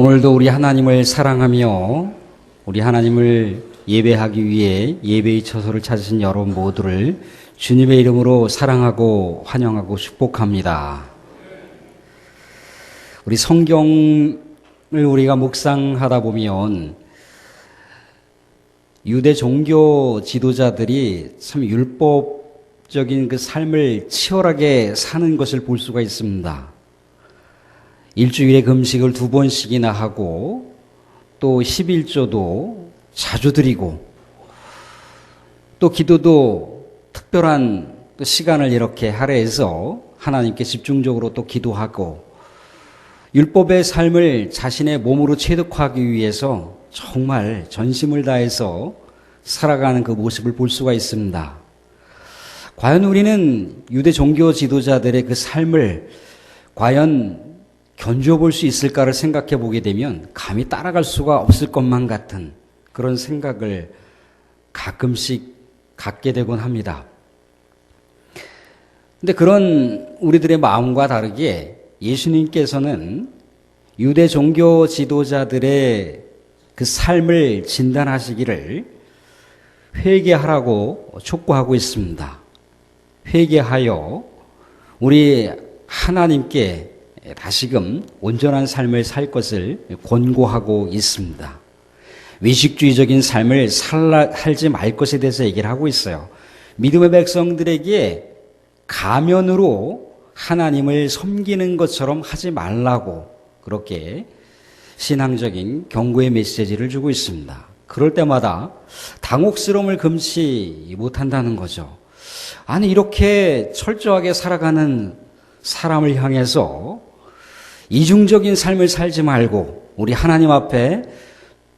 오늘도 우리 하나님을 사랑하며 우리 하나님을 예배하기 위해 예배의 처소를 찾으신 여러분 모두를 주님의 이름으로 사랑하고 환영하고 축복합니다. 우리 성경을 우리가 묵상하다 보면 유대 종교 지도자들이 참 율법적인 그 삶을 치열하게 사는 것을 볼 수가 있습니다. 일주일에 금식을 2번씩이나 하고 또 11조도 자주 드리고 또 기도도 특별한 시간을 이렇게 할애해서 하나님께 집중적으로 또 기도하고 율법의 삶을 자신의 몸으로 체득하기 위해서 정말 전심을 다해서 살아가는 그 모습을 볼 수가 있습니다. 과연 우리는 유대 종교 지도자들의 그 삶을 과연 견주어 볼 수 있을까를 생각해 보게 되면 감히 따라갈 수가 없을 것만 같은 그런 생각을 가끔씩 갖게 되곤 합니다. 근데 그런 우리들의 마음과 다르게 예수님께서는 유대 종교 지도자들의 그 삶을 진단하시기를 회개하라고 촉구하고 있습니다. 회개하여 우리 하나님께 다시금 온전한 삶을 살 것을 권고하고 있습니다. 외식주의적인 삶을 살지 말 것에 대해서 얘기를 하고 있어요. 믿음의 백성들에게 가면으로 하나님을 섬기는 것처럼 하지 말라고 그렇게 신앙적인 경고의 메시지를 주고 있습니다. 그럴 때마다 당혹스러움을 금치 못한다는 거죠. 아니 이렇게 철저하게 살아가는 사람을 향해서 이중적인 삶을 살지 말고 우리 하나님 앞에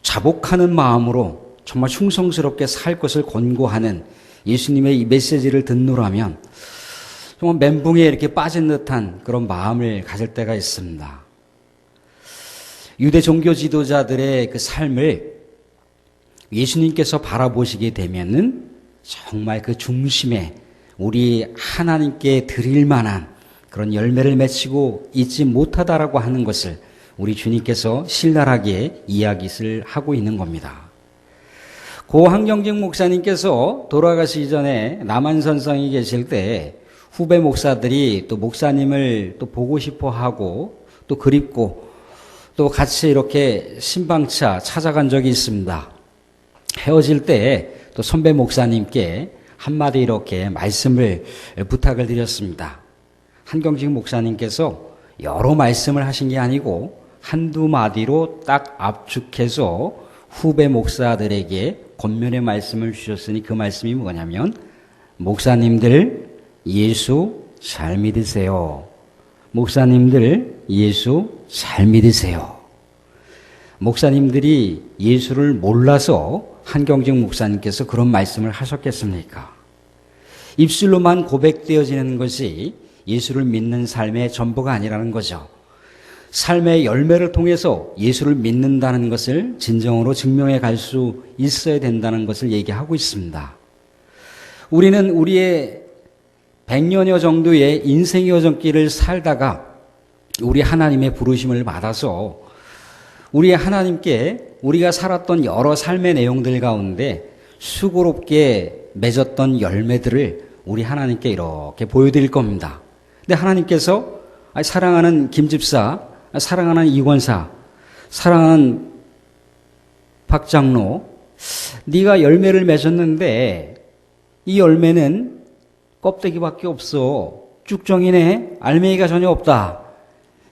자복하는 마음으로 정말 충성스럽게 살 것을 권고하는 예수님의 이 메시지를 듣노라면 정말 멘붕에 이렇게 빠진 듯한 그런 마음을 가질 때가 있습니다. 유대 종교 지도자들의 그 삶을 예수님께서 바라보시게 되면은 정말 그 중심에 우리 하나님께 드릴 만한 그런 열매를 맺히고 있지 못하다라고 하는 것을 우리 주님께서 신랄하게 이야기를 하고 있는 겁니다. 고 한경직 목사님께서 돌아가시기 전에 남한선성에 계실 때 후배 목사들이 또 목사님을 또 보고 싶어 하고 또 그립고 또 같이 이렇게 신방차 찾아간 적이 있습니다. 헤어질 때 또 선배 목사님께 한마디 이렇게 말씀을 부탁을 드렸습니다. 한경직 목사님께서 여러 말씀을 하신 게 아니고 한두 마디로 딱 압축해서 후배 목사들에게 권면의 말씀을 주셨으니 그 말씀이 뭐냐면 목사님들 예수 잘 믿으세요. 목사님들 예수 잘 믿으세요. 목사님들이 예수를 몰라서 한경직 목사님께서 그런 말씀을 하셨겠습니까? 입술로만 고백되어지는 것이 예수를 믿는 삶의 전부가 아니라는 거죠. 삶의 열매를 통해서 예수를 믿는다는 것을 진정으로 증명해 갈 수 있어야 된다는 것을 얘기하고 있습니다. 우리는 우리의 100년여 정도의 인생의 여정길을 살다가 우리 하나님의 부르심을 받아서 우리 하나님께 우리가 살았던 여러 삶의 내용들 가운데 수고롭게 맺었던 열매들을 우리 하나님께 이렇게 보여드릴 겁니다. 근데 하나님께서 사랑하는 김집사, 사랑하는 이권사, 사랑하는 박장로, 네가 열매를 맺었는데 이 열매는 껍데기밖에 없어. 쭉정이네. 알맹이가 전혀 없다.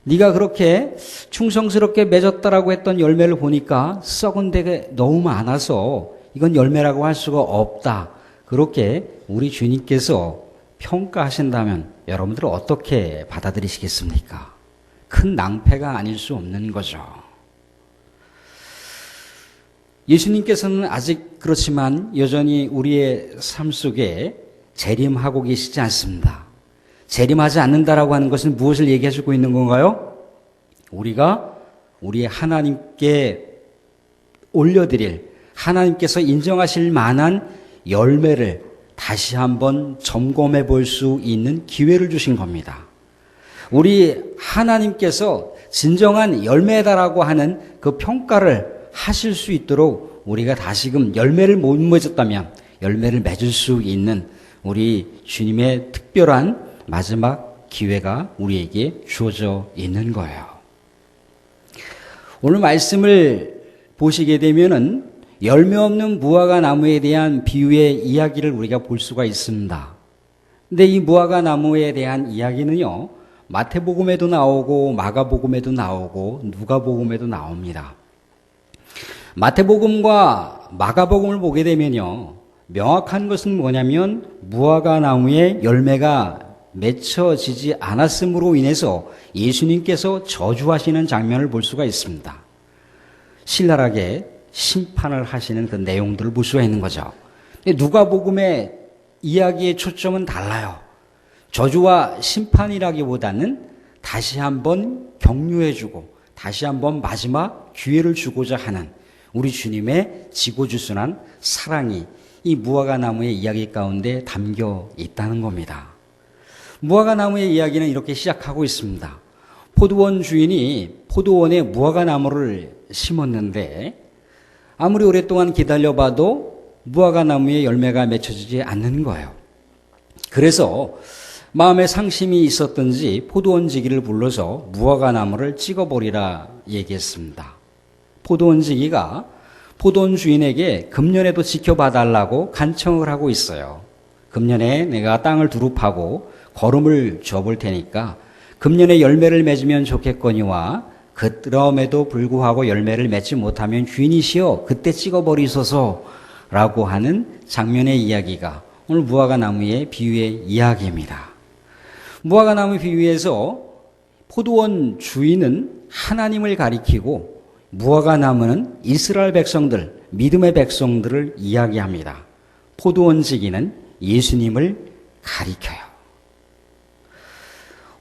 네가 그렇게 충성스럽게 맺었다라고 했던 열매를 보니까 썩은 데가 너무 많아서 이건 열매라고 할 수가 없다. 그렇게 우리 주님께서 평가하신다면 여러분들은 어떻게 받아들이시겠습니까? 큰 낭패가 아닐 수 없는 거죠. 예수님께서는 아직 그렇지만 여전히 우리의 삶 속에 재림하고 계시지 않습니다. 재림하지 않는다라고 하는 것은 무엇을 얘기해 주고 있는 건가요? 우리가 우리 하나님께 올려드릴 하나님께서 인정하실 만한 열매를 다시 한번 점검해 볼 수 있는 기회를 주신 겁니다. 우리 하나님께서 진정한 열매다라고 하는 그 평가를 하실 수 있도록 우리가 다시금 열매를 못 맺었다면 열매를 맺을 수 있는 우리 주님의 특별한 마지막 기회가 우리에게 주어져 있는 거예요. 오늘 말씀을 보시게 되면은 열매 없는 무화과 나무에 대한 비유의 이야기를 우리가 볼 수가 있습니다. 근데 이 무화과 나무에 대한 이야기는요, 마태복음에도 나오고 마가복음에도 나오고 누가복음에도 나옵니다. 마태복음과 마가복음을 보게 되면요, 명확한 것은 뭐냐면 무화과 나무에 열매가 맺혀지지 않았음으로 인해서 예수님께서 저주하시는 장면을 볼 수가 있습니다. 신랄하게 심판을 하시는 그 내용들을 볼 수가 있는 거죠. 누가복음의 이야기의 초점은 달라요. 저주와 심판이라기보다는 다시 한번 격려해주고 다시 한번 마지막 기회를 주고자 하는 우리 주님의 지고지순한 사랑이 이 무화과 나무의 이야기 가운데 담겨 있다는 겁니다. 무화과 나무의 이야기는 이렇게 시작하고 있습니다. 포도원 주인이 포도원에 무화과 나무를 심었는데 아무리 오랫동안 기다려봐도 무화과 나무에 열매가 맺혀지지 않는 거예요. 그래서 마음에 상심이 있었던지 포도원지기를 불러서 무화과 나무를 찍어버리라 얘기했습니다. 포도원지기가 포도원 주인에게 금년에도 지켜봐달라고 간청을 하고 있어요. 금년에 내가 땅을 두릅하고 거름을 줘볼 테니까 금년에 열매를 맺으면 좋겠거니와 그럼에도 불구하고 열매를 맺지 못하면 주인이시여 그때 찍어버리소서라고 하는 장면의 이야기가 오늘 무화과 나무의 비유의 이야기입니다. 무화과 나무 비유에서 포도원 주인은 하나님을 가리키고 무화과 나무는 이스라엘 백성들, 믿음의 백성들을 이야기합니다. 포도원 지기는 예수님을 가리켜요.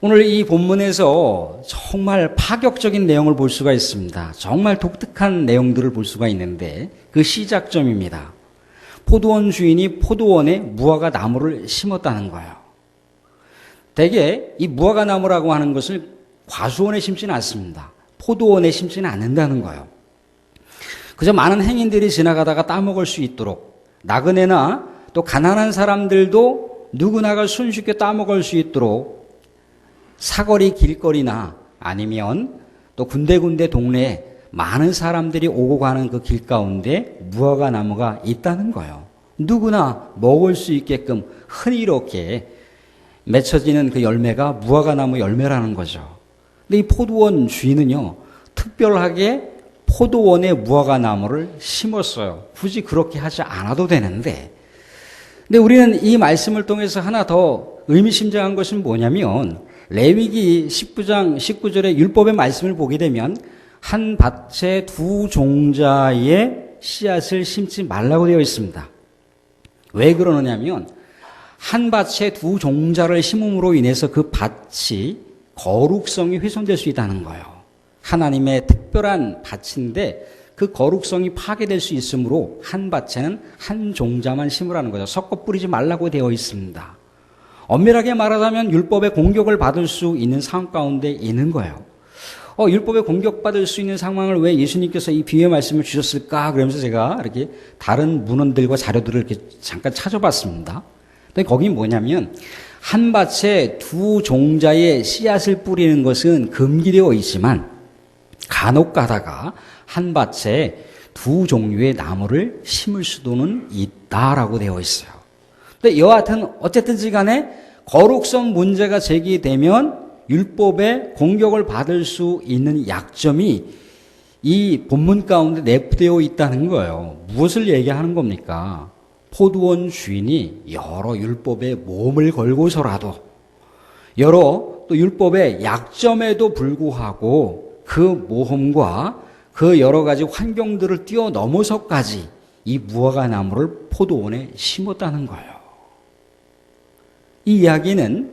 오늘 이 본문에서 정말 파격적인 내용을 볼 수가 있습니다. 정말 독특한 내용들을 볼 수가 있는데 그 시작점입니다. 포도원 주인이 포도원에 무화과 나무를 심었다는 거예요. 대개 이 무화과 나무라고 하는 것을 과수원에 심지는 않습니다. 포도원에 심지는 않는다는 거예요. 그저 많은 행인들이 지나가다가 따먹을 수 있도록 나그네나 또 가난한 사람들도 누구나가 손쉽게 따먹을 수 있도록 사거리 길거리나 아니면 또 군데군데 동네에 많은 사람들이 오고 가는 그 길 가운데 무화과 나무가 있다는 거예요. 누구나 먹을 수 있게끔 흔히 이렇게 맺혀지는 그 열매가 무화과 나무 열매라는 거죠. 근데 이 포도원 주인은요, 특별하게 포도원에 무화과 나무를 심었어요. 굳이 그렇게 하지 않아도 되는데, 근데 우리는 이 말씀을 통해서 하나 더 의미심장한 것은 뭐냐면 레위기 19장 19절의 율법의 말씀을 보게 되면 한 밭에 두 종자의 씨앗을 심지 말라고 되어 있습니다. 왜 그러느냐면 한 밭에 두 종자를 심음으로 인해서 그 밭이 거룩성이 훼손될 수 있다는 거예요. 하나님의 특별한 밭인데 그 거룩성이 파괴될 수 있으므로 한 밭에는 한 종자만 심으라는 거죠. 섞어 뿌리지 말라고 되어 있습니다. 엄밀하게 말하자면 율법의 공격을 받을 수 있는 상황 가운데 있는 거예요. 율법에 공격받을 수 있는 상황을 왜 예수님께서 이 비유의 말씀을 주셨을까? 그러면서 제가 이렇게 다른 문헌들과 자료들을 이렇게 잠깐 찾아봤습니다. 근데 거기 뭐냐면 한 밭에 두 종자의 씨앗을 뿌리는 것은 금기되어 있지만 간혹 가다가 한 밭에 두 종류의 나무를 심을 수도는 있다라고 되어 있어요. 근데 여하튼 어쨌든지 간에 거룩성 문제가 제기되면 율법의 공격을 받을 수 있는 약점이 이 본문 가운데 내포되어 있다는 거예요. 무엇을 얘기하는 겁니까? 포도원 주인이 여러 율법에 몸을 걸고서라도 여러 또 율법의 약점에도 불구하고 그 모험과 그 여러 가지 환경들을 뛰어넘어서까지 이 무화과 나무를 포도원에 심었다는 거예요. 이 이야기는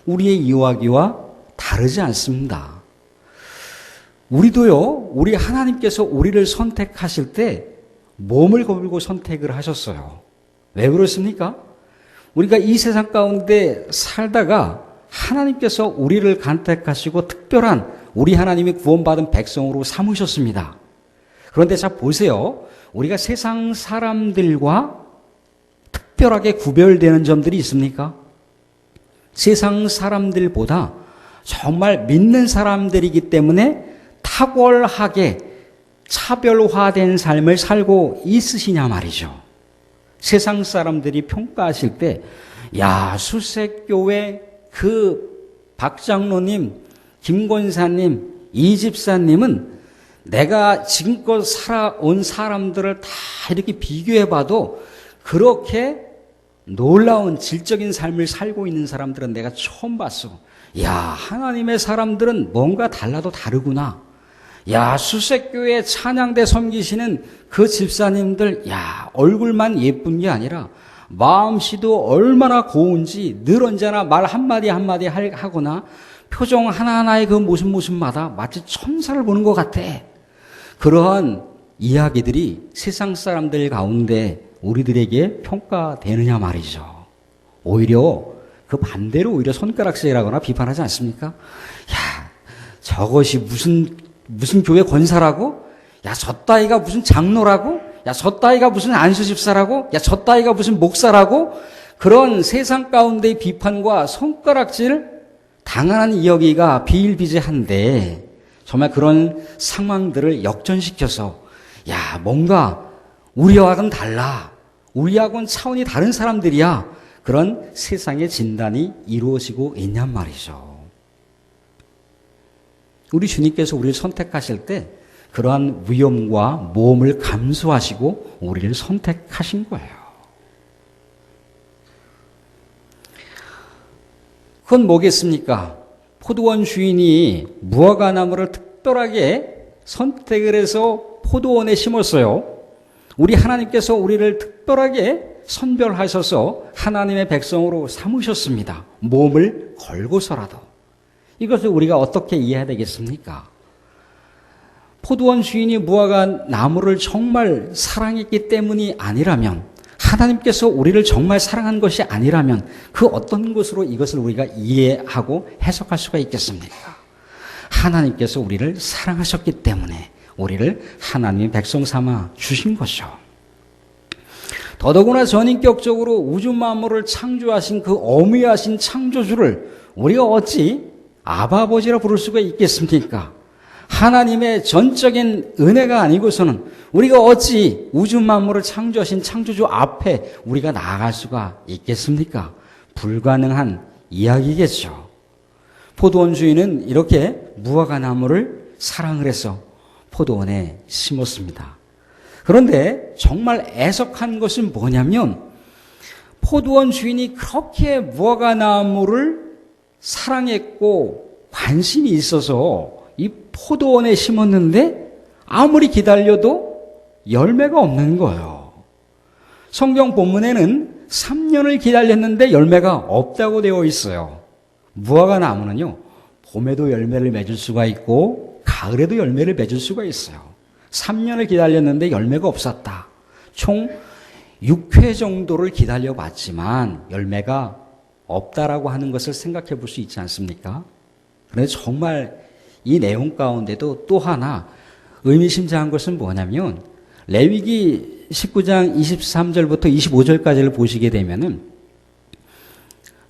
우리의 이야기와 다르지 않습니다. 우리도요, 우리 하나님께서 우리를 선택하실 때 몸을 걸고 선택을 하셨어요. 왜 그렇습니까? 우리가 이 세상 가운데 살다가 하나님께서 우리를 간택하시고 특별한 우리 하나님이 구원받은 백성으로 삼으셨습니다. 그런데 자 보세요. 우리가 세상 사람들과 특별하게 구별되는 점들이 있습니까? 세상 사람들보다 정말 믿는 사람들이기 때문에 탁월하게 차별화된 삶을 살고 있으시냐 말이죠. 세상 사람들이 평가하실 때, 야, 수색교회 그 박장로님, 김권사님, 이 집사님은 내가 지금껏 살아온 사람들을 다 이렇게 비교해봐도 그렇게 놀라운 질적인 삶을 살고 있는 사람들은 내가 처음 봤어. 야, 하나님의 사람들은 뭔가 달라도 다르구나. 야, 수색교회 찬양대 섬기시는 그 집사님들, 야, 얼굴만 예쁜 게 아니라 마음씨도 얼마나 고운지 늘 언제나 말 한마디 한마디 하거나 표정 하나하나의 그 모습마다 마치 천사를 보는 것 같아. 그러한 이야기들이 세상 사람들 가운데 우리들에게 평가되느냐 말이죠. 오히려 그 반대로 오히려 손가락질하거나 비판하지 않습니까? 야, 저것이 무슨 교회 권사라고? 야, 저 따위가 무슨 장로라고? 야, 저 따위가 무슨 안수집사라고? 야, 저 따위가 무슨 목사라고? 그런 세상 가운데의 비판과 손가락질 당하는 이야기가 비일비재한데 정말 그런 상황들을 역전시켜서 야, 뭔가 우리와는 달라. 우리하고는 차원이 다른 사람들이야. 그런 세상의 진단이 이루어지고 있냔 말이죠. 우리 주님께서 우리를 선택하실 때 그러한 위험과 모험을 감수하시고 우리를 선택하신 거예요. 그건 뭐겠습니까? 포도원 주인이 무화과 나무를 특별하게 선택을 해서 포도원에 심었어요. 우리 하나님께서 우리를 특별하게 선별하셔서 하나님의 백성으로 삼으셨습니다. 몸을 걸고서라도. 이것을 우리가 어떻게 이해해야 되겠습니까? 포도원 주인이 무화과 나무를 정말 사랑했기 때문이 아니라면, 하나님께서 우리를 정말 사랑한 것이 아니라면 그 어떤 것으로 이것을 우리가 이해하고 해석할 수가 있겠습니까? 하나님께서 우리를 사랑하셨기 때문에 우리를 하나님의 백성 삼아 주신 거죠. 더더구나 전인격적으로 우주 만물을 창조하신 그 어미하신 창조주를 우리가 어찌 아바 아버지라 부를 수가 있겠습니까? 하나님의 전적인 은혜가 아니고서는 우리가 어찌 우주 만물을 창조하신 창조주 앞에 우리가 나아갈 수가 있겠습니까? 불가능한 이야기겠죠. 포도원 주인은 이렇게 무화과 나무를 사랑을 해서 포도원에 심었습니다. 그런데 정말 애석한 것은 뭐냐면 포도원 주인이 그렇게 무화과 나무를 사랑했고 관심이 있어서 이 포도원에 심었는데 아무리 기다려도 열매가 없는 거예요. 성경 본문에는 3년을 기다렸는데 열매가 없다고 되어 있어요. 무화과 나무는요, 봄에도 열매를 맺을 수가 있고 가을에도 열매를 맺을 수가 있어요. 3년을 기다렸는데 열매가 없었다. 총 6회 정도를 기다려봤지만 열매가 없다라고 하는 것을 생각해 볼 수 있지 않습니까? 그런데 정말 이 내용 가운데도 또 하나 의미심장한 것은 뭐냐면 레위기 19장 23절부터 25절까지를 보시게 되면은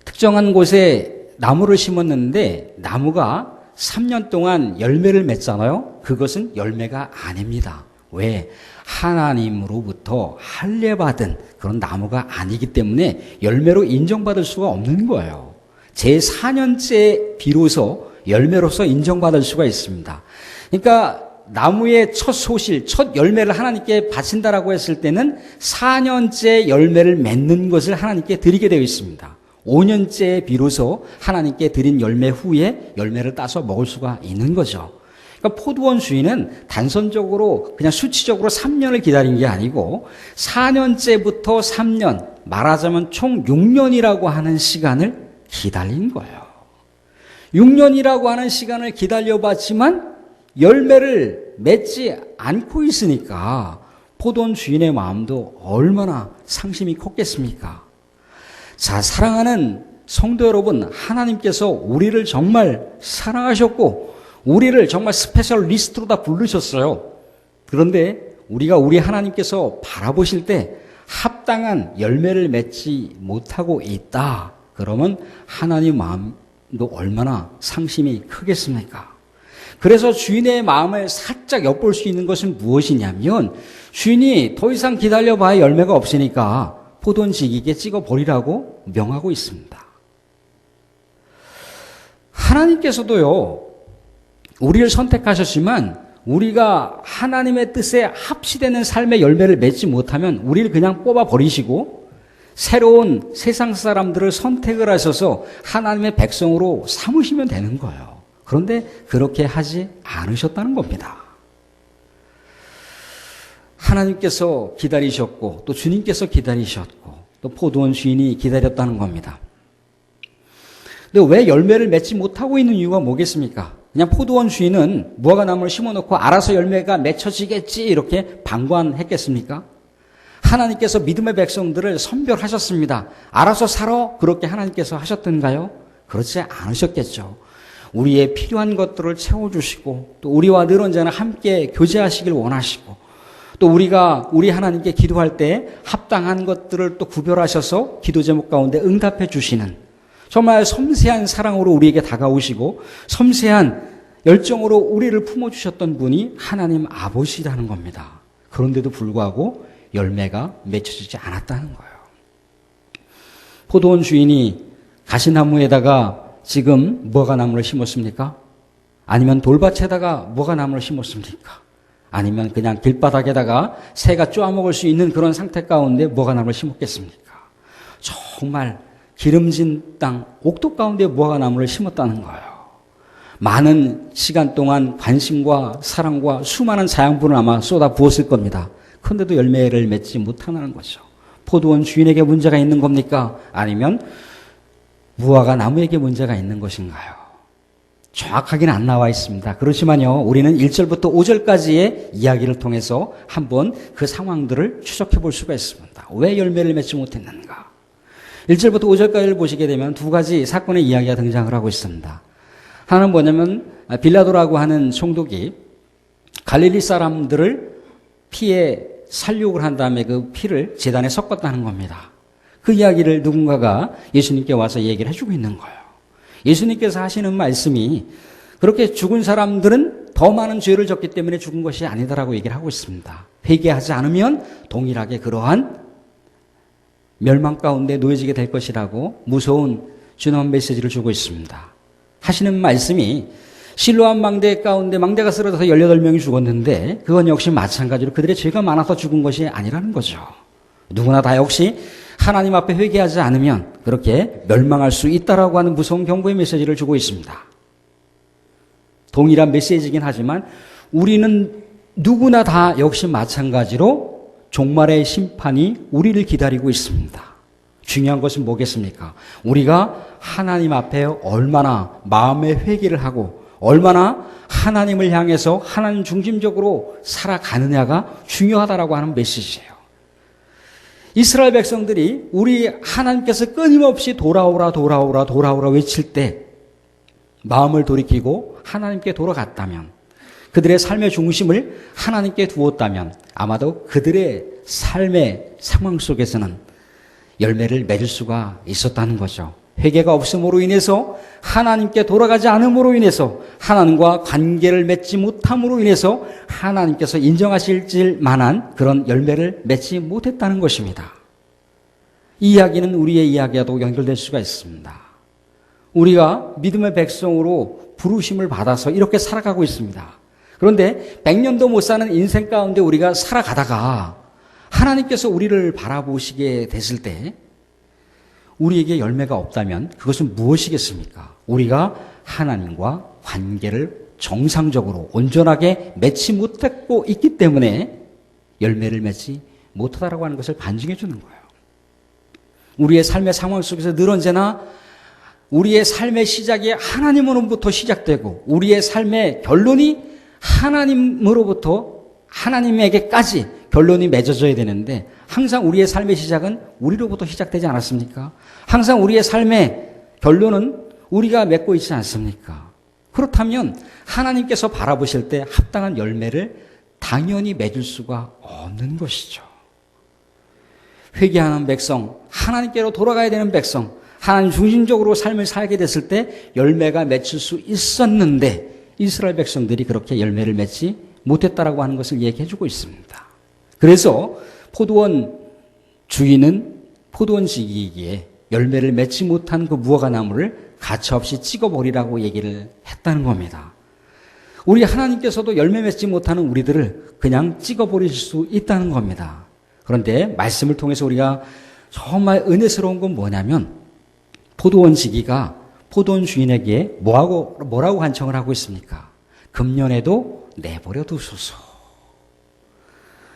특정한 곳에 나무를 심었는데 나무가 3년 동안 열매를 맺잖아요. 그것은 열매가 아닙니다. 왜? 하나님으로부터 할례받은 그런 나무가 아니기 때문에 열매로 인정받을 수가 없는 거예요. 제4년째 비로소 열매로서 인정받을 수가 있습니다. 그러니까 나무의 첫 소실, 첫 열매를 하나님께 바친다라고 했을 때는 4년째 열매를 맺는 것을 하나님께 드리게 되어 있습니다. 5년째 비로소 하나님께 드린 열매 후에 열매를 따서 먹을 수가 있는 거죠. 그러니까 포도원 주인은 단선적으로 그냥 수치적으로 3년을 기다린 게 아니고 4년째부터 3년, 말하자면 총 6년이라고 하는 시간을 기다린 거예요. 6년이라고 하는 시간을 기다려봤지만 열매를 맺지 않고 있으니까 포도원 주인의 마음도 얼마나 상심이 컸겠습니까? 자, 사랑하는 성도 여러분, 하나님께서 우리를 정말 사랑하셨고 우리를 정말 스페셜 리스트로 다 부르셨어요. 그런데 우리가 우리 하나님께서 바라보실 때 합당한 열매를 맺지 못하고 있다. 그러면 하나님 마음도 얼마나 상심이 크겠습니까? 그래서 주인의 마음을 살짝 엿볼 수 있는 것은 무엇이냐면 주인이 더 이상 기다려봐야 열매가 없으니까 포도원지기에 찍어버리라고 명하고 있습니다. 하나님께서도요, 우리를 선택하셨지만 우리가 하나님의 뜻에 합치되는 삶의 열매를 맺지 못하면 우리를 그냥 뽑아버리시고 새로운 세상 사람들을 선택을 하셔서 하나님의 백성으로 삼으시면 되는 거예요. 그런데 그렇게 하지 않으셨다는 겁니다. 하나님께서 기다리셨고 또 주님께서 기다리셨고 또 포도원 주인이 기다렸다는 겁니다. 근데 왜 열매를 맺지 못하고 있는 이유가 뭐겠습니까? 그냥 포도원 주인은 무화과 나무를 심어놓고 알아서 열매가 맺혀지겠지 이렇게 방관했겠습니까? 하나님께서 믿음의 백성들을 선별하셨습니다. 알아서 살아 그렇게 하나님께서 하셨던가요? 그렇지 않으셨겠죠. 우리의 필요한 것들을 채워주시고 또 우리와 늘 언제나 함께 교제하시길 원하시고 또 우리가 우리 하나님께 기도할 때 합당한 것들을 또 구별하셔서 기도 제목 가운데 응답해 주시는 정말 섬세한 사랑으로 우리에게 다가오시고 섬세한 열정으로 우리를 품어주셨던 분이 하나님 아버지라는 겁니다. 그런데도 불구하고 열매가 맺혀지지 않았다는 거예요. 포도원 주인이 가시나무에다가 지금 무화과나무를 심었습니까? 아니면 돌밭에다가 무화과나무를 심었습니까? 아니면 그냥 길바닥에다가 새가 쪼아먹을 수 있는 그런 상태 가운데 무화과나무를 심었겠습니까? 정말 기름진 땅, 옥토 가운데 무화과나무를 심었다는 거예요. 많은 시간 동안 관심과 사랑과 수많은 자양분을 아마 쏟아 부었을 겁니다. 그런데도 열매를 맺지 못하는 거죠. 포도원 주인에게 문제가 있는 겁니까? 아니면 무화과나무에게 문제가 있는 것인가요? 정확하게는 안 나와 있습니다. 그렇지만요, 우리는 1절부터 5절까지의 이야기를 통해서 한번 그 상황들을 추적해 볼 수가 있습니다. 왜 열매를 맺지 못했는가? 1절부터 5절까지를 보시게 되면 두 가지 사건의 이야기가 등장을 하고 있습니다. 하나는 뭐냐면 빌라도라고 하는 총독이 갈릴리 사람들을 피해 살육을 한 다음에 그 피를 제단에 섞었다는 겁니다. 그 이야기를 누군가가 예수님께 와서 얘기를 해주고 있는 거예요. 예수님께서 하시는 말씀이 그렇게 죽은 사람들은 더 많은 죄를 졌기 때문에 죽은 것이 아니다라고 얘기를 하고 있습니다. 회개하지 않으면 동일하게 그러한 멸망 가운데 놓여지게 될 것이라고 무서운 준엄한 메시지를 주고 있습니다. 하시는 말씀이 실로암 망대 가운데 망대가 쓰러져서 18명이 죽었는데 그건 역시 마찬가지로 그들의 죄가 많아서 죽은 것이 아니라는 거죠. 누구나 다 역시 하나님 앞에 회개하지 않으면 그렇게 멸망할 수 있다라고 하는 무서운 경고의 메시지를 주고 있습니다. 동일한 메시지이긴 하지만 우리는 누구나 다 역시 마찬가지로 종말의 심판이 우리를 기다리고 있습니다. 중요한 것은 뭐겠습니까? 우리가 하나님 앞에 얼마나 마음의 회개를 하고 얼마나 하나님을 향해서 하나님 중심적으로 살아가느냐가 중요하다라고 하는 메시지예요. 이스라엘 백성들이 우리 하나님께서 끊임없이 돌아오라 돌아오라 돌아오라 외칠 때 마음을 돌이키고 하나님께 돌아갔다면 그들의 삶의 중심을 하나님께 두었다면 아마도 그들의 삶의 상황 속에서는 열매를 맺을 수가 있었다는 거죠. 회개가 없음으로 인해서 하나님께 돌아가지 않음으로 인해서 하나님과 관계를 맺지 못함으로 인해서 하나님께서 인정하실 만한 그런 열매를 맺지 못했다는 것입니다. 이 이야기는 우리의 이야기와도 연결될 수가 있습니다. 우리가 믿음의 백성으로 부르심을 받아서 이렇게 살아가고 있습니다. 그런데 100년도 못 사는 인생 가운데 우리가 살아가다가 하나님께서 우리를 바라보시게 됐을 때 우리에게 열매가 없다면 그것은 무엇이겠습니까? 우리가 하나님과 관계를 정상적으로 온전하게 맺지 못하고 있기 때문에 열매를 맺지 못하다라고 하는 것을 반증해 주는 거예요. 우리의 삶의 상황 속에서 늘 언제나 우리의 삶의 시작이 하나님으로부터 시작되고 우리의 삶의 결론이 하나님으로부터 하나님에게까지 결론이 맺어져야 되는데 항상 우리의 삶의 시작은 우리로부터 시작되지 않았습니까? 항상 우리의 삶의 결론은 우리가 맺고 있지 않습니까? 그렇다면 하나님께서 바라보실 때 합당한 열매를 당연히 맺을 수가 없는 것이죠. 회개하는 백성, 하나님께로 돌아가야 되는 백성, 하나님 중심적으로 삶을 살게 됐을 때 열매가 맺힐 수 있었는데 이스라엘 백성들이 그렇게 열매를 맺지 못했다라고 하는 것을 얘기해주고 있습니다. 그래서 포도원 주인은 포도원 지기이기에 열매를 맺지 못한 그 무화과 나무를 가차없이 찍어버리라고 얘기를 했다는 겁니다. 우리 하나님께서도 열매 맺지 못하는 우리들을 그냥 찍어버릴 수 있다는 겁니다. 그런데 말씀을 통해서 우리가 정말 은혜스러운 건 뭐냐면 포도원 지기가 포도원 주인에게 뭐라고 간청을 하고 있습니까? 금년에도 내버려 두소서.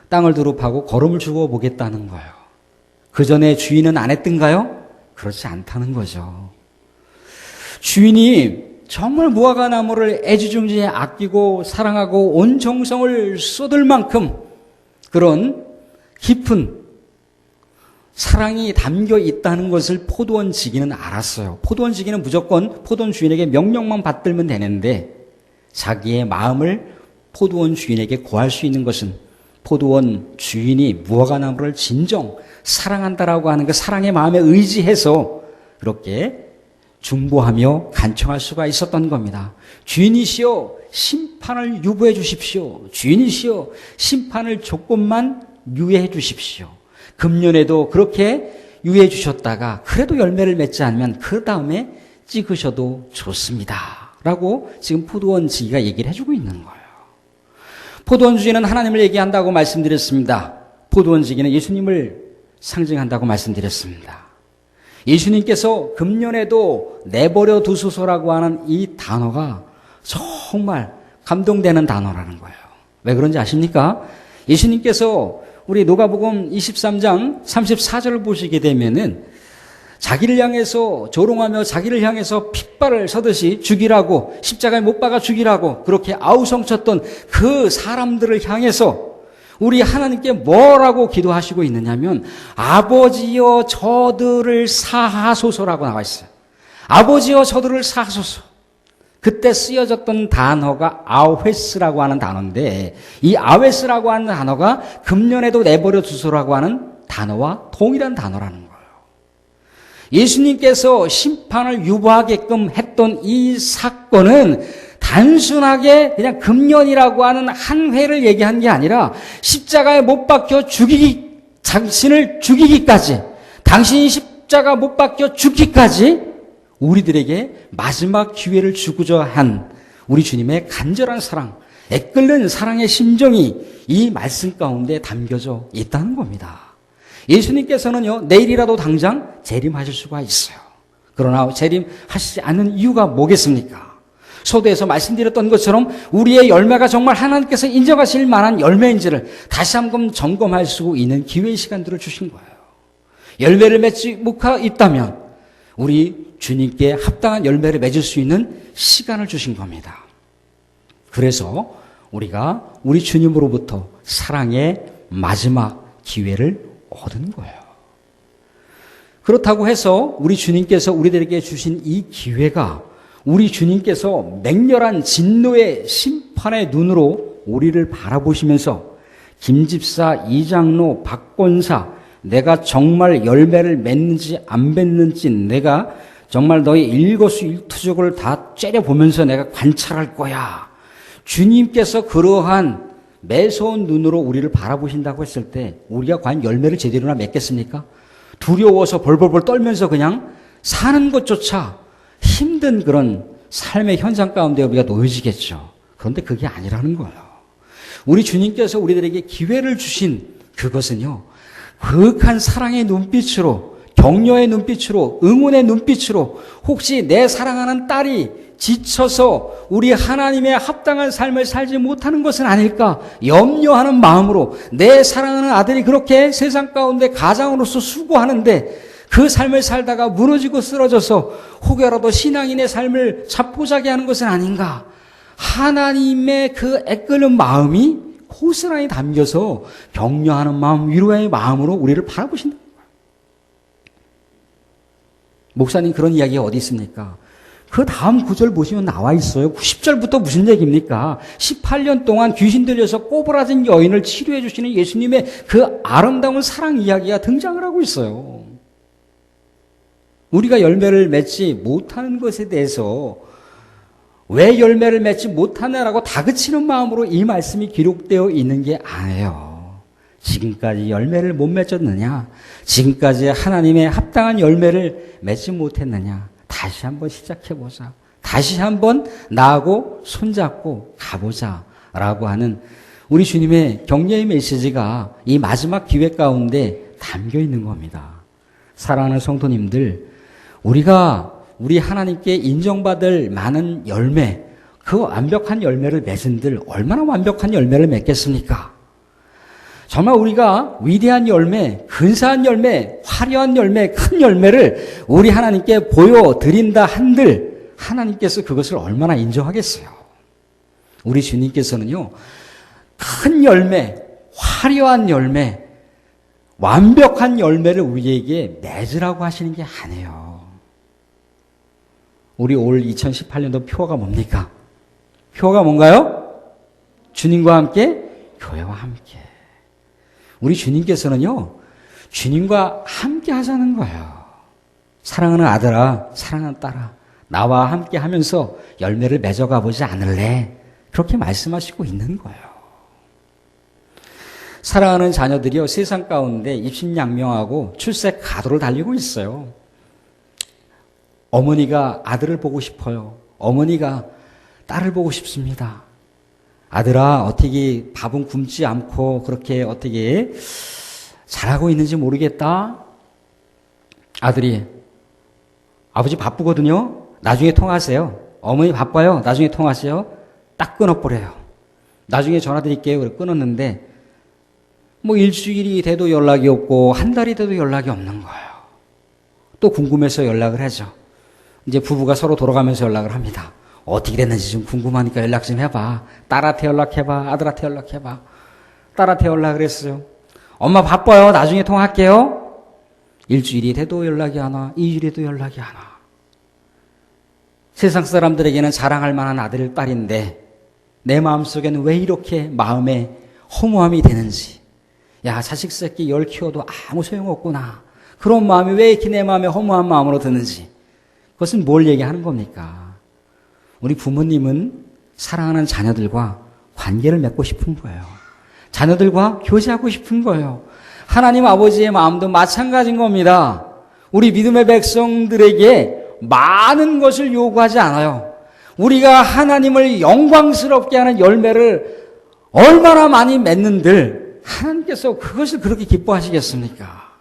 땅을 두릅하고 거름을 주고 보겠다는 거예요. 그 전에 주인은 안 했던가요? 그렇지 않다는 거죠. 주인이 정말 무화과 나무를 애지중지에 아끼고 사랑하고 온 정성을 쏟을 만큼 그런 깊은 사랑이 담겨 있다는 것을 포도원 지기는 알았어요. 포도원 지기는 무조건 포도원 주인에게 명령만 받들면 되는데 자기의 마음을 포도원 주인에게 고할 수 있는 것은 포도원 주인이 무화과 나무를 진정 사랑한다라고 하는 그 사랑의 마음에 의지해서 그렇게 중보하며 간청할 수가 있었던 겁니다. 주인이시여 심판을 유보해 주십시오. 주인이시여 심판을 조금만 유예해 주십시오. 금년에도 그렇게 유예해 주셨다가 그래도 열매를 맺지 않으면 그 다음에 찍으셔도 좋습니다. 라고 지금 포도원 지기가 얘기를 해주고 있는 거예요. 포도원 주인은 하나님을 얘기한다고 말씀드렸습니다. 포도원 지기는 예수님을 상징한다고 말씀드렸습니다. 예수님께서 금년에도 내버려 두소서라고 하는 이 단어가 정말 감동되는 단어라는 거예요. 왜 그런지 아십니까? 예수님께서 우리 누가복음 23장 34절을 보시게 되면은 자기를 향해서 조롱하며 자기를 향해서 핏발을 서듯이 죽이라고 십자가에 못 박아 죽이라고 그렇게 아우성쳤던 그 사람들을 향해서 우리 하나님께 뭐라고 기도하시고 있느냐면 아버지여 저들을 사하소서라고 나와 있어요. 아버지여 저들을 사하소서. 그때 쓰여졌던 단어가 아웨스라고 하는 단어인데 이 아웨스라고 하는 단어가 금년에도 내버려 두소라고 하는 단어와 동일한 단어라는 거예요. 예수님께서 심판을 유보하게끔 했던 이 사건은 단순하게 그냥 금년이라고 하는 한 회를 얘기한 게 아니라 십자가에 못 박혀 당신을 죽이기까지, 당신이 십자가 못 박혀 죽기까지 우리들에게 마지막 기회를 주고자 한 우리 주님의 간절한 사랑, 애끓는 사랑의 심정이 이 말씀 가운데 담겨져 있다는 겁니다. 예수님께서는요, 내일이라도 당장 재림하실 수가 있어요. 그러나 재림하시지 않는 이유가 뭐겠습니까? 서두에서 말씀드렸던 것처럼 우리의 열매가 정말 하나님께서 인정하실 만한 열매인지를 다시 한번 점검할 수 있는 기회의 시간들을 주신 거예요. 열매를 맺지 못하고 있다면 우리 주님께 합당한 열매를 맺을 수 있는 시간을 주신 겁니다. 그래서 우리가 우리 주님으로부터 사랑의 마지막 기회를 얻은 거예요. 그렇다고 해서 우리 주님께서 우리들에게 주신 이 기회가 우리 주님께서 맹렬한 진노의 심판의 눈으로 우리를 바라보시면서 김집사, 이장로, 박권사, 내가 정말 열매를 맺는지 안 맺는지 내가 정말 너의 일거수일투족을 다 째려보면서 내가 관찰할 거야. 주님께서 그러한 매서운 눈으로 우리를 바라보신다고 했을 때 우리가 과연 열매를 제대로나 맺겠습니까? 두려워서 벌벌벌 떨면서 그냥 사는 것조차 힘든 그런 삶의 현상 가운데 우리가 놓여지겠죠. 그런데 그게 아니라는 거예요. 우리 주님께서 우리들에게 기회를 주신 그것은요, 그윽한 사랑의 눈빛으로, 격려의 눈빛으로, 응원의 눈빛으로 혹시 내 사랑하는 딸이 지쳐서 우리 하나님의 합당한 삶을 살지 못하는 것은 아닐까 염려하는 마음으로 내 사랑하는 아들이 그렇게 세상 가운데 가장으로서 수고하는데 그 삶을 살다가 무너지고 쓰러져서 혹여라도 신앙인의 삶을 자포자기 하는 것은 아닌가. 하나님의 그 애끓는 마음이 고스란히 담겨서 격려하는 마음, 위로의 마음으로 우리를 바라보신다. 목사님 그런 이야기가 어디 있습니까? 그 다음 구절 보시면 나와 있어요. 10절부터 무슨 얘기입니까? 18년 동안 귀신 들려서 꼬부라진 여인을 치료해 주시는 예수님의 그 아름다운 사랑 이야기가 등장을 하고 있어요. 우리가 열매를 맺지 못하는 것에 대해서 왜 열매를 맺지 못하냐라고 다그치는 마음으로 이 말씀이 기록되어 있는 게 아니에요. 지금까지 열매를 못 맺었느냐? 지금까지 하나님의 합당한 열매를 맺지 못했느냐? 다시 한번 시작해보자. 다시 한번 나하고 손잡고 가보자. 라고 하는 우리 주님의 격려의 메시지가 이 마지막 기회 가운데 담겨 있는 겁니다. 사랑하는 성도님들, 우리가 우리 하나님께 인정받을 많은 열매, 그 완벽한 열매를 맺은들 얼마나 완벽한 열매를 맺겠습니까? 정말 우리가 위대한 열매, 근사한 열매, 화려한 열매, 큰 열매를 우리 하나님께 보여드린다 한들 하나님께서 그것을 얼마나 인정하겠어요? 우리 주님께서는요, 큰 열매, 화려한 열매, 완벽한 열매를 우리에게 맺으라고 하시는 게 아니에요. 우리 올 2018년도 표어가 뭡니까? 표어가 뭔가요? 주님과 함께, 교회와 함께. 우리 주님께서는요, 주님과 함께 하자는 거예요. 사랑하는 아들아, 사랑하는 딸아, 나와 함께 하면서 열매를 맺어가 보지 않을래? 그렇게 말씀하시고 있는 거예요. 사랑하는 자녀들이요, 세상 가운데 입신양명하고 출세 가도를 달리고 있어요. 어머니가 아들을 보고 싶어요. 어머니가 딸을 보고 싶습니다. 아들아, 어떻게 밥은 굶지 않고 그렇게 어떻게 잘하고 있는지 모르겠다. 아들이, 아버지 바쁘거든요. 나중에 통화하세요. 어머니 바빠요. 나중에 통화하세요. 딱 끊어버려요. 나중에 전화 드릴게요. 그래 끊었는데 뭐 일주일이 돼도 연락이 없고 한 달이 돼도 연락이 없는 거예요. 또 궁금해서 연락을 하죠. 이제 부부가 서로 돌아가면서 연락을 합니다. 어떻게 됐는지 좀 궁금하니까 연락 좀 해봐. 딸한테 연락해봐. 아들한테 연락해봐. 딸한테 연락을 했어요. 엄마 바빠요. 나중에 통화할게요. 일주일이 돼도 연락이 안 와. 2주일이 돼도 연락이 안 와. 세상 사람들에게는 자랑할 만한 아들, 딸인데 내 마음속에는 왜 이렇게 마음에 허무함이 되는지. 야, 자식 새끼 10 키워도 아무 소용없구나. 그런 마음이 왜 이렇게 내 마음에 허무한 마음으로 드는지. 그것은 뭘 얘기하는 겁니까? 우리 부모님은 사랑하는 자녀들과 관계를 맺고 싶은 거예요. 자녀들과 교제하고 싶은 거예요. 하나님 아버지의 마음도 마찬가지인 겁니다. 우리 믿음의 백성들에게 많은 것을 요구하지 않아요. 우리가 하나님을 영광스럽게 하는 열매를 얼마나 많이 맺는들 하나님께서 그것을 그렇게 기뻐하시겠습니까?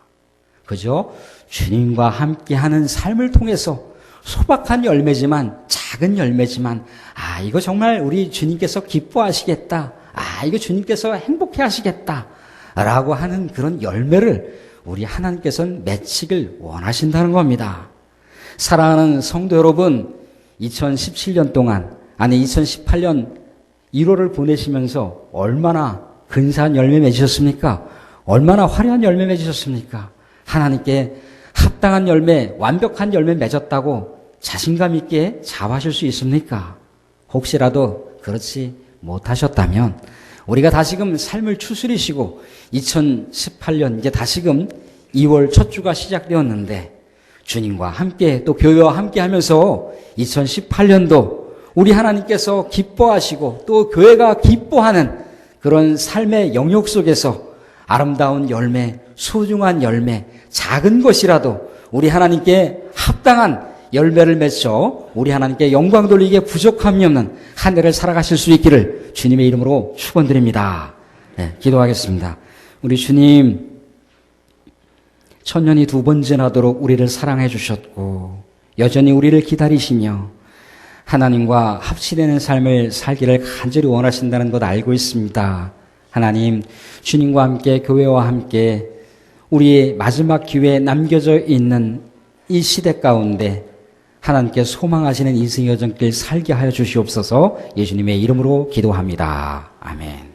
그죠? 주님과 함께하는 삶을 통해서 소박한 열매지만, 작은 열매지만, 아, 이거 정말 우리 주님께서 기뻐하시겠다. 아, 이거 주님께서 행복해 하시겠다. 라고 하는 그런 열매를 우리 하나님께서는 맺히길 원하신다는 겁니다. 사랑하는 성도 여러분, 2017년 동안, 아니 2018년 1월을 보내시면서 얼마나 근사한 열매 맺으셨습니까? 얼마나 화려한 열매 맺으셨습니까? 하나님께 합당한 열매, 완벽한 열매 맺었다고 자신감 있게 자부하실 수 있습니까? 혹시라도 그렇지 못하셨다면 우리가 다시금 삶을 추스리시고 2018년 이제 다시금 2월 첫 주가 시작되었는데 주님과 함께 또 교회와 함께 하면서 2018년도 우리 하나님께서 기뻐하시고 또 교회가 기뻐하는 그런 삶의 영역 속에서 아름다운 열매, 소중한 열매, 작은 것이라도 우리 하나님께 합당한 열매를 맺어 우리 하나님께 영광 돌리기에 부족함이 없는 한 해를 살아가실 수 있기를 주님의 이름으로 축원드립니다. 네, 기도하겠습니다. 우리 주님, 천년이 두 번 지나도록 우리를 사랑해 주셨고 여전히 우리를 기다리시며 하나님과 합치되는 삶을 살기를 간절히 원하신다는 것 알고 있습니다. 하나님, 주님과 함께 교회와 함께 우리의 마지막 기회에 남겨져 있는 이 시대 가운데 하나님께 소망하시는 인생의 여정길 살게 하여 주시옵소서. 예수님의 이름으로 기도합니다. 아멘.